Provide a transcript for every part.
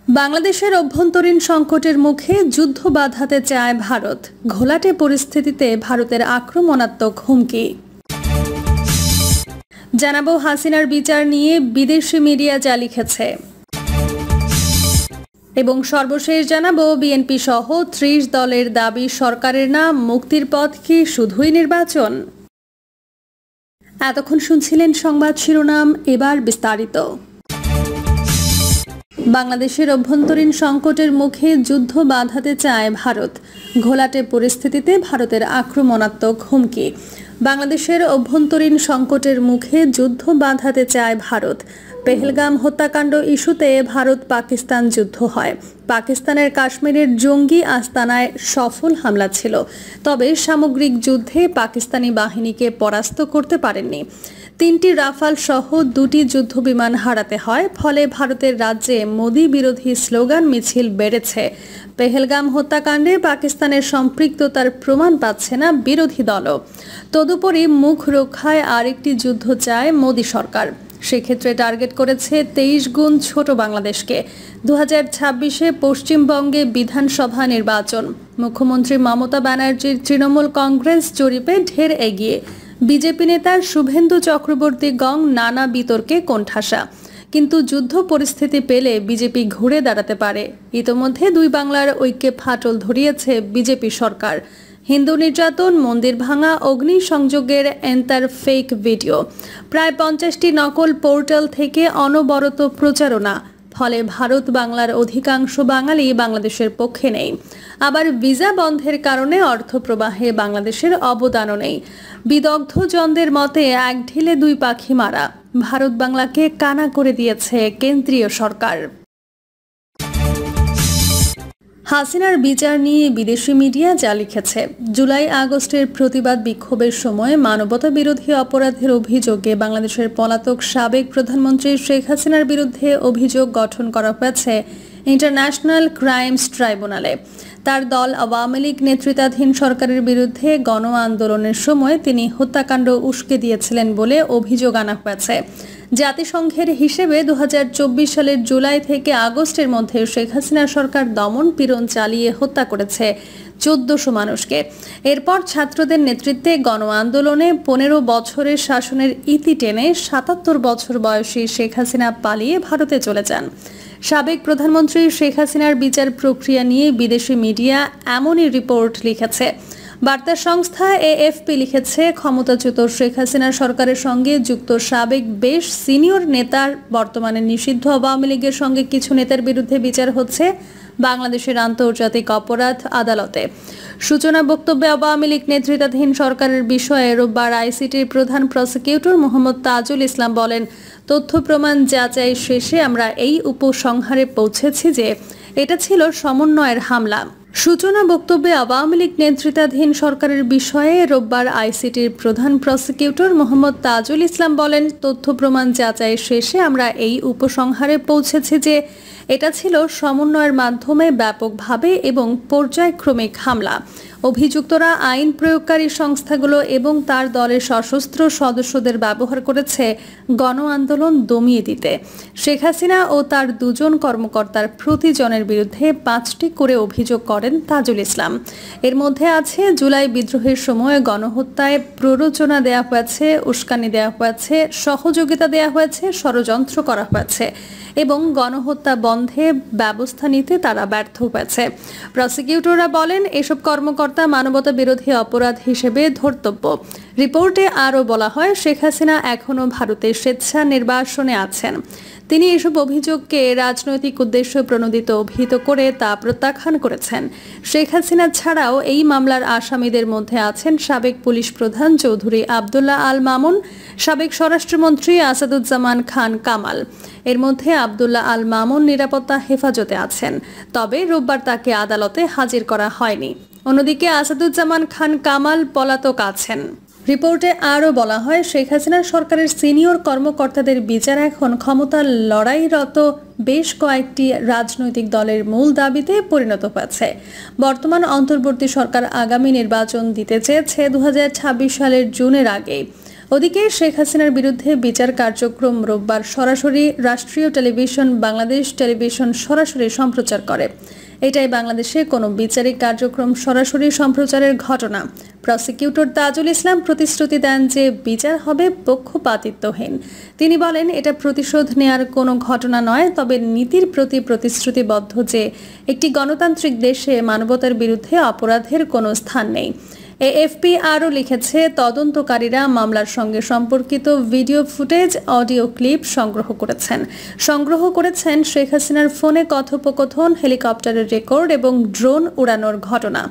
বাংলাদেশের অভ্যন্তরীণ সংকটের মুখে যুদ্ধ বাঁধাতে চায় ভারত। ঘোলাটে পরিস্থিতিতে ভারতের আক্রমণাত্মক হুমকি। জানাবো হাসিনার বিচার নিয়ে বিদেশি মিডিয়া যা লিখেছে, এবং সর্বশেষ জানাবো বিএনপি সহ ৩০ দলের দাবি সরকারের না, মুক্তির পথ কি শুধুই নির্বাচন? এতক্ষণ শুনছিলেন সংবাদ শিরোনাম, এবার বিস্তারিত। বাংলাদেশের অভ্যন্তরীণ সংকটের মুখে যুদ্ধ বাঁধাতে চায় ভারত। ঘোলাটে পরিস্থিতিতে ভারতের আক্রমণাত্মক হুমকি। বাংলাদেশের অভ্যন্তরীণ সংকটের মুখে যুদ্ধ বাঁধাতে চায় ভারত। পেহেলগাম হত্যাকাণ্ড ইস্যুতে ভারত পাকিস্তান যুদ্ধ হয়। পাকিস্তানের কাশ্মীরের জঙ্গি আস্তানায় সফল হামলা ছিল, তবে সামগ্রিক যুদ্ধে পাকিস্তানি বাহিনীকে পরাস্ত করতে পারেননি। ৩টি রাফাল সহ 2টি যুদ্ধবিমান হারাতে হয়। ফলে ভারতের রাজ্যে মোদি বিরোধী স্লোগান মিছিল বেড়েছে। পেহেলগাম হত্যাকাণ্ডে পাকিস্তানের সম্পৃক্ততার প্রমাণ পাচ্ছে না বিরোধী দলও। তদুপরি মুখ রক্ষায় আরেকটি যুদ্ধ চায় মোদি সরকার। সেক্ষেত্রে টার্গেট করেছে 23 গুণ ছোট বাংলাদেশকে। 2026-এ পশ্চিমবঙ্গে বিধানসভা নির্বাচন। মুখ্যমন্ত্রী মমতা ব্যানার্জির তৃণমূল কংগ্রেস জরিপে ঢের এগিয়ে। বিজেপি নেতা শুভেন্দু চক্রবর্তী গং নানা বিতর্কে কোণঠাসা। কিন্তু যুদ্ধ পরিস্থিতি পেলে বিজেপি ঘুরে দাঁড়াতে পারে। ইতোমধ্যে দুই বাংলার ঐক্যে ফাটল ধরিয়েছে বিজেপি সরকার। হিন্দু নির্যাতন, মন্দির ভাঙা, অগ্নিসংযোগের এন্তার ফেক ভিডিও, প্রায় 50টি নকল পোর্টাল থেকে অনবরত প্রচারণা। ফলে ভারত বাংলার অধিকাংশ বাঙালি বাংলাদেশের পক্ষে নেই। আবার ভিসা বন্ধের কারণে অর্থপ্রবাহে বাংলাদেশের অবদানও নেই। বিদগ্ধ জনদের মতে এক ঢিলে দুই পাখি মারা। ভারত বাংলাকে কানা করে দিয়েছে কেন্দ্রীয় সরকার। হাসিনার বিচার নিয়ে বিদেশি মিডিয়া যা লিখেছে, জুলাই আগস্টের প্রতিবাদ বিক্ষোভের সময় মানবতা বিরোধী অপরাধের অভিযোগে বাংলাদেশের পলাতক সাবেক প্রধানমন্ত্রী শেখ হাসিনার বিরুদ্ধে অভিযোগ গঠন করা হয়েছে ইন্টারন্যাশনাল ক্রাইমস ট্রাইব্যুনালে। তার দল আওয়ামী লীগ নেতৃত্বাধীন সরকারের বিরুদ্ধে গণ আন্দোলনের সময় তিনি হত্যাকাণ্ড উস্কে দিয়েছিলেন বলে অভিযোগ আনা হয়েছে। জাতিসংঘের হিসেবে 2024 সালের জুলাই থেকে আগস্টের মধ্যে শেখ হাসিনা সরকার দমন পীড়ন চালিয়ে হত্যা করেছে 1400 মানুষকে। এরপর ছাত্রদের নেতৃত্বে গণ আন্দোলনে 15 বছরের শাসনের ইতি টেনে 77 বছর বয়সী শেখ হাসিনা পালিয়ে ভারতে চলে যান। সাবেক প্রধানমন্ত্রী শেখ হাসিনার বিচার প্রক্রিয়া নিয়ে বিদেশি মিডিয়া এমনই রিপোর্ট লিখেছে। বার্তা সংস্থা AFP লিখেছে, ক্ষমতাচ্যুত শেখ হাসিনা সরকারের সঙ্গে যুক্ত সাবেক বেশ সিনিয়র নেতার বর্তমানে নিষিদ্ধ আওয়ামী লীগের সঙ্গে কিছু নেতার বিরুদ্ধে বিচার হচ্ছে বাংলাদেশের আন্তর্জাতিক অপরাধ আদালতে। সূচনা বক্তব্যে আওয়ামী লীগ নেতৃত্বাধীন সরকারের বিষয়ে রোববার আইসিটির প্রধান প্রসিকিউটর মোহাম্মদ তাজুল ইসলাম বলেন, তথ্য প্রমাণ যাচাই শেষে আমরা এই উপসংহারে পৌঁছেছি যে এটা ছিল সমন্বয়ের হামলা। সূচনা বক্তব্যে আওয়ামী লীগ নেতৃত্বাধীন সরকারের বিষয়ে রোববার আইসিটির প্রধান প্রসিকিউটর মোহাম্মদ তাজুল ইসলাম বলেন, তথ্য প্রমাণ যাচাই শেষে আমরা এই উপসংহারে পৌঁছেছি যে এটা ছিল সমন্বয়ের মাধ্যমে ব্যাপকভাবে এবং পর্যায়ক্রমিক হামলা। অভিযুক্তরা আইন প্রয়োগকারী সংস্থাগুলো এবং তার দলের সশস্ত্র সদস্যদের ব্যবহার করেছে গণ আন্দোলন দমিয়ে দিতে। শেখ হাসিনা ও তার 2জন কর্মকর্তার প্রতিজনের বিরুদ্ধে 5টি করে অভিযোগ করেন তাজুল ইসলাম। এর মধ্যে আছে জুলাই বিদ্রোহের সময় গণহত্যায় প্ররোচনা দেওয়া হয়েছে, উস্কানি দেওয়া হয়েছে, সহযোগিতা দেওয়া হয়েছে, ষড়যন্ত্র করা হয়েছে এবং গণহত্যা বন্ধে ব্যবস্থা নিতে তারা ব্যর্থ হয়েছে। প্রসিকিউটররা বলেন, এসব কর্মকর্তা মানবতা বিরোধী অপরাধ হিসেবে ধর্তব্য। রিপোর্টে আরও বলা হয়, শেখ হাসিনা এখনও ভারতের স্বেচ্ছা নির্বাসনে আছেন। তিনি এসব অভিযোগকে রাজনৈতিক উদ্দেশ্য প্রণোদিত অভিহিত করে তা প্রত্যাখ্যান করেছেন। শেখ হাসিনা ছাড়াও এই মামলার আসামিদের মধ্যে আছেন সাবেক পুলিশ প্রধান চৌধুরী আবদুল্লাহ আল মামুন, সাবেক স্বরাষ্ট্রমন্ত্রী আসাদুজ্জামান খান কামাল। এর মধ্যে আবদুল্লাহ আল মামুন নিরাপত্তা হেফাজতে আছেন, তবে রোববার তাকে আদালতে হাজির করা হয়নি। অন্যদিকে আসাদুজ্জামান খান কামাল পলাতক আছেন। রিপোর্টে আরও বলা হয়, শেখ হাসিনা সরকারের সিনিয়র কর্মকর্তাদের বিচার এখন ক্ষমতার লড়াইরত বেশ কয়েকটি রাজনৈতিক দলের মূল দাবিতে পরিণত হয়েছে। বর্তমান অন্তর্বর্তী সরকার আগামী নির্বাচন দিতে চেয়েছে 2026 সালের জুনের আগে। ওদিকে শেখ হাসিনার বিরুদ্ধে বিচার কার্যক্রম রোববার সরাসরি রাষ্ট্রীয় টেলিভিশন বাংলাদেশ টেলিভিশন সরাসরি সম্প্রচার করে। এটাই বাংলাদেশে কোনো বিচারিক কার্যক্রম সরাসরি সম্প্রচারের ঘটনা। প্রসিকিউটর তাজুল ইসলাম প্রতিশ্রুতি দেন যে বিচার হবে পক্ষপাতিত্বহীন। তিনি বলেন, এটা প্রতিশোধ নেয়ার কোনো ঘটনা নয়, তবে নীতির প্রতি প্রতিশ্রুতিবদ্ধ যে একটি গণতান্ত্রিক দেশে মানবতার বিরুদ্ধে অপরাধের কোনো স্থান নেই। এএফপি আরও লিখেছে, তদন্তকারীরা মামলার সঙ্গে সম্পর্কিত ভিডিও ফুটেজ, অডিও ক্লিপ সংগ্রহ করেছেন শেখ হাসিনার ফোনে কথোপকথন, হেলিকপ্টারের রেকর্ড এবং ড্রোন উড়ানোর ঘটনা।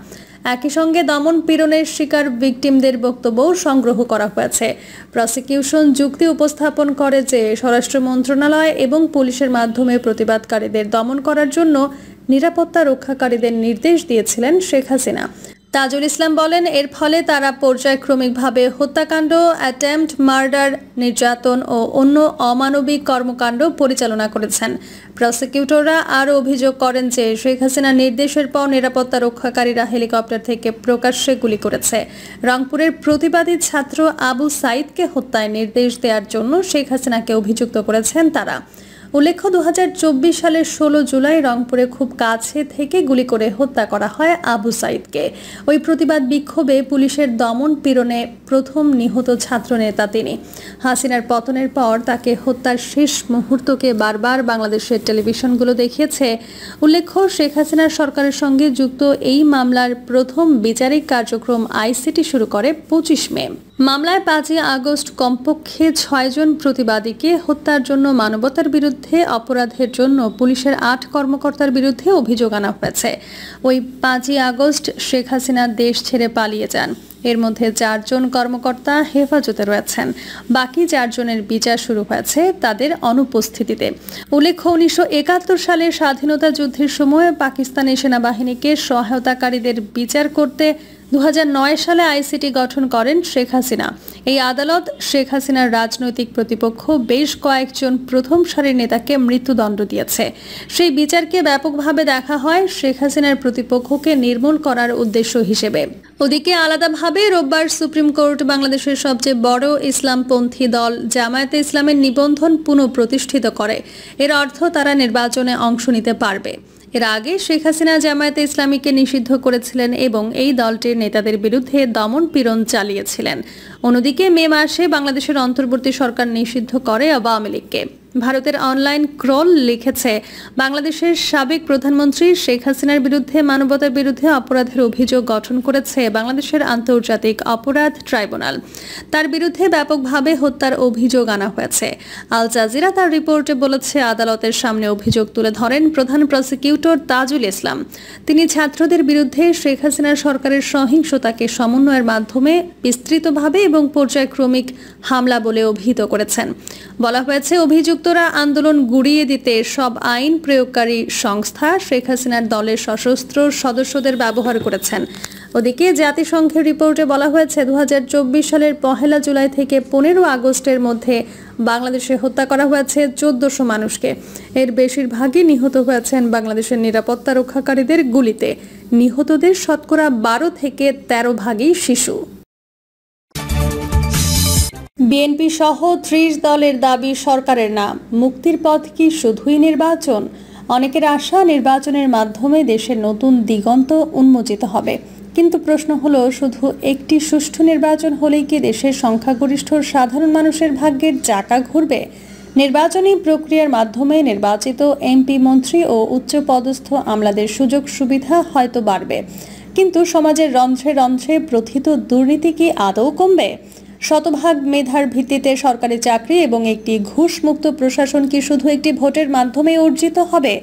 একই সঙ্গে দমন পীড়নের শিকার ভিকটিমদের বক্তব্যও সংগ্রহ করা হয়েছে। প্রসিকিউশন যুক্তি উপস্থাপন করে যে স্বরাষ্ট্র মন্ত্রণালয় এবং পুলিশের মাধ্যমে প্রতিবাদকারীদের দমন করার জন্য নিরাপত্তা রক্ষাকারীদের নির্দেশ দিয়েছিলেন শেখ হাসিনা। তাজুল ইসলাম বলেন, এর ফলে তারা পর্যায়ক্রমিকভাবে হত্যাকাণ্ড, অ্যাটেম্পট মার্ডার, নির্যাতন ও অন্য অমানবিক কর্মকাণ্ড পরিচালনা করেছেন। প্রসিকিউটররা আরও অভিযোগ করেন যে শেখ হাসিনার নির্দেশের পর নিরাপত্তা রক্ষাকারীরা হেলিকপ্টার থেকে প্রকাশ্যে গুলি করেছে। রংপুরের প্রতিবাদী ছাত্র আবু সাইদকে হত্যায় নির্দেশ দেওয়ার জন্য শেখ হাসিনাকে অভিযুক্ত করেছেন তারা। উল্লেখ্য, 2024 সালের 16 জুলাই রংপুরে খুব কাছে থেকে গুলি করে হত্যা করা হয় আবু সাইদকে। ওই প্রতিবাদ বিক্ষোভে পুলিশের দমন পীড়নে প্রথম নিহত ছাত্রনেতা তিনি। হাসিনার পতনের পর তাকে হত্যার শেষ মুহূর্তকে বারবার বাংলাদেশের টেলিভিশনগুলো দেখিয়েছে। উল্লেখ্য, শেখ হাসিনার সরকারের সঙ্গে যুক্ত এই মামলার প্রথম বিচারিক কার্যক্রম আইসিটি শুরু করে 25 মে। মামলায় 5 আগস্ট কমপক্ষে 6 জন প্রতিবাদীকে হত্যার জন্য মানবতার বিরুদ্ধে অপরাধের জন্য পুলিশের 8 কর্মকর্তার বিরুদ্ধে অভিযোগ আনা হয়েছে। ওই 5 আগস্ট শেখ হাসিনা দেশ ছেড়ে পালিয়ে যান। এর মধ্যে 4 জন কর্মকর্তা হেফাজতে রয়েছেন। বাকি 4 জনের বিচার শুরু হয়েছে তাদের অনুপস্থিতিতে। উল্লেখ্য, 1971 সালে স্বাধীনতা যুদ্ধের সময় পাকিস্তানি সেনাবাহিনীকে সহায়তাকারীদের বিচার করতে 2009 সালে আইসিটি গঠন করেন শেখ হাসিনা। এই আদালত শেখ হাসিনার রাজনৈতিক প্রতিপক্ষ বেশ কয়েকজন প্রথম সারির নেতাকে মৃত্যুদণ্ড দিয়েছে। সেই বিচারকে ব্যাপকভাবে দেখা হয় শেখ হাসিনার প্রতিপক্ষকে নির্মূল করার উদ্দেশ্য হিসেবে। ওদিকে আলাদাভাবে রোববার সুপ্রিম কোর্ট বাংলাদেশের সবচেয়ে বড় ইসলামপন্থী দল জামায়াতে ইসলামের নিবন্ধন পুনঃপ্রতিষ্ঠিত করে। এর অর্থ তারা নির্বাচনে অংশ নিতে পারবে। এর আগে শেখ হাসিনা জামায়াতে ইসলামীকে নিষিদ্ধ করেছিলেন এবং এই দলটির নেতাদের বিরুদ্ধে দমন পীড়ন চালিয়েছিলেন। অন্যদিকে মে মাসে বাংলাদেশের অন্তর্বর্তী সরকার নিষিদ্ধ করে আওয়ামী লীগকে। ভারতের অনলাইন ক্রল লিখেছে, বাংলাদেশের সাবেক প্রধানমন্ত্রী শেখ হাসিনার বিরুদ্ধে মানবতার বিরুদ্ধে অপরাধের অভিযোগ গঠন করেছে বাংলাদেশের আন্তর্জাতিক অপরাধ ট্রাইব্যুনাল। তার বিরুদ্ধে ব্যাপকভাবে হত্যার অভিযোগ আনা হয়েছে। আল জাজিরা তার রিপোর্টে বলেছে, আদালতের সামনে অভিযোগ তুলে ধরেন প্রধান প্রসিকিউটর তাজুল ইসলাম। তিনি ছাত্রদের বিরুদ্ধে শেখ হাসিনার সরকারের সহিংসতাকে সমন্বয়ের মাধ্যমে বিস্তৃতভাবে এবং পর্যায়ক্রমিক হামলা বলে অভিহিত করেছেন। বলা হয়েছে, অভিযুক্তরা আন্দোলন গুড়িয়ে দিতে সব আইন প্রয়োগকারী সংস্থা শেখ হাসিনার দলের সশস্ত্র সদস্যদের ব্যবহার করেছেন। ওদিকে জাতিসংঘের রিপোর্টে বলা হয়েছে, 2024 সালের 1 জুলাই থেকে 15 আগস্টের মধ্যে বাংলাদেশে হত্যা করা হয়েছে 1400 মানুষকে। এর বেশিরভাগই নিহত হয়েছেন বাংলাদেশের নিরাপত্তা রক্ষাকারীদের গুলিতে। নিহতদের শতকরা 12 থেকে 13 ভাগই শিশু। বিএনপি সহ 30 দলের দাবি সরকারের না। মুক্তির পথ কি শুধুই নির্বাচন? অনেকের আশা, নির্বাচনের মাধ্যমে দেশের নতুন দিগন্ত উন্মোচিত হবে। কিন্তু প্রশ্ন হলো, শুধু একটি সুষ্ঠু নির্বাচন হলেই কি দেশের সংখ্যাগরিষ্ঠ সাধারণ মানুষের ভাগ্যের চাকা ঘুরবে? নির্বাচনী প্রক্রিয়ার মাধ্যমে নির্বাচিত এমপি, মন্ত্রী ও উচ্চপদস্থ আমলাদের সুযোগ সুবিধা হয়তো বাড়বে, কিন্তু সমাজের রন্ধ্রে রন্ধ্রে প্রথিত দুর্নীতি কি আদৌ কমবে? শতভাগ মেধার ভিত্তিতে সরকারি চাকরি এবং একটি ঘুষমুক্ত প্রশাসন কি শুধু একটি ভোটের মাধ্যমে অর্জিত হবে?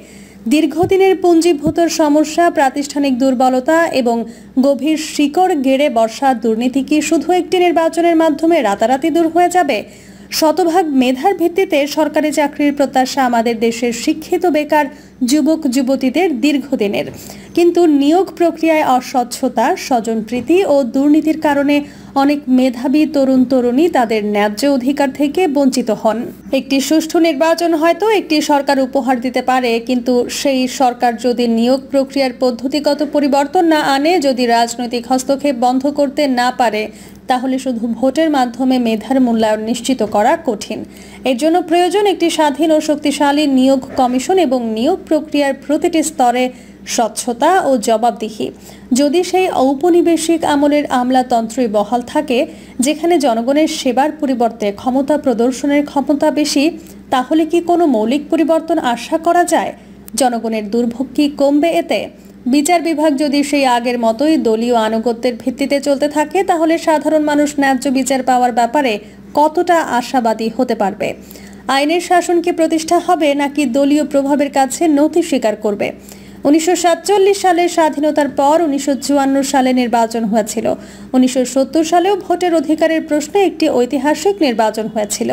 দীর্ঘদিনের পুঞ্জীভূত সমস্যা, প্রাতিষ্ঠানিক দুর্বলতা এবং গভীর শিকড় গেড়ে বসা দুর্নীতি কি শুধু একটি নির্বাচনের মাধ্যমে রাতারাতি দূর হয়ে যাবে? শতভাগ মেধার ভিত্তিতে সরকারি চাকরির প্রত্যাশা আমাদের দেশের শিক্ষিত বেকার যুবক যুবতীদের দীর্ঘদিনের, কিন্তু নিয়োগ প্রক্রিয়ায় অস্বচ্ছতা, স্বজনপ্রীতি ও দুর্নীতির কারণে অনেক মেধাবী তরুণ তরুণী তাদের ন্যায্য অধিকার থেকে বঞ্চিত হন। একটি সুষ্ঠু নির্বাচন হয়তো একটি সরকার উপহার দিতে পারে, কিন্তু সেই সরকার যদি নিয়োগ প্রক্রিয়ার পদ্ধতিগত পরিবর্তন না আনে, যদি রাজনৈতিক হস্তক্ষেপ বন্ধ করতে না পারে, তাহলে শুধু ভোটের মাধ্যমে মেধার মূল্যায়ন নিশ্চিত করা কঠিন। এর জন্য প্রয়োজন একটি স্বাধীন ও শক্তিশালী নিয়োগ কমিশন এবং নিয়োগ প্রক্রিয়ার প্রতিটি স্তরে স্বচ্ছতা ও জবাবদিহি। যদি সেই ঔপনিবেশিক আমলের আমলাতন্ত্রই বহাল থাকে, যেখানে জনগণের সেবার পরিবর্তে ক্ষমতা প্রদর্শনের ক্ষমতা বেশি, তাহলে কি কোনো মৌলিক পরিবর্তন আশা করা যায়? জনগণের দুর্ভোগ কি কমবে এতে? বিচার বিভাগ যদি সেই আগের মতোই দলীয় আনুগত্যের ভিত্তিতে চলতে থাকে, তাহলে সাধারণ মানুষ ন্যায্য বিচার পাওয়ার ব্যাপারে কতটা আশাবাদী হতে পারবে? আইনের শাসন কি প্রতিষ্ঠা হবে, নাকি দলীয় প্রভাবের কাছে নতি স্বীকার করবে? 1947 সালের স্বাধীনতার পর 1954 সালে নির্বাচন হয়েছিল। 1970 সালেও ভোটের অধিকারের প্রশ্নে একটি ঐতিহাসিক নির্বাচন হয়েছিল।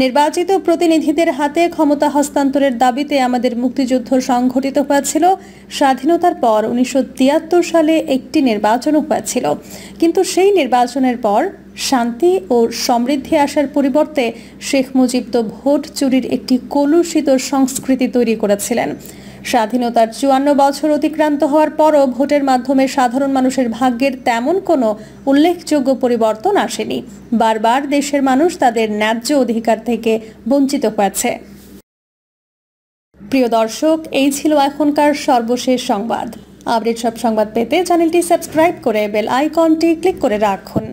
নির্বাচিত প্রতিনিধিদের হাতে ক্ষমতা হস্তান্তরের দাবিতে আমাদের মুক্তিযুদ্ধ সংঘটিত হয়েছিল। স্বাধীনতার পর 1973 সালে একটি নির্বাচনও হয়েছিল, কিন্তু সেই নির্বাচনের পর শান্তি ও সমৃদ্ধি আসার পরিবর্তে শেখ মুজিব তো ভোট চুরির একটি কলুষিত সংস্কৃতি তৈরি করেছিলেন। স্বাধীনতার 54 বছর অতিক্রান্ত হওয়ার পরও ভোটের মাধ্যমে সাধারণ মানুষের ভাগ্যের তেমন কোনো উল্লেখযোগ্য পরিবর্তন আসেনি। বারবার দেশের মানুষ তাদের ন্যায্য অধিকার থেকে বঞ্চিত হয়েছে। প্রিয় দর্শক, এই ছিল এখনকার সর্বশেষ সংবাদ। আপডেট সব সংবাদ পেতে চ্যানেলটি সাবস্ক্রাইব করে বেল আইকনটি ক্লিক করে রাখুন।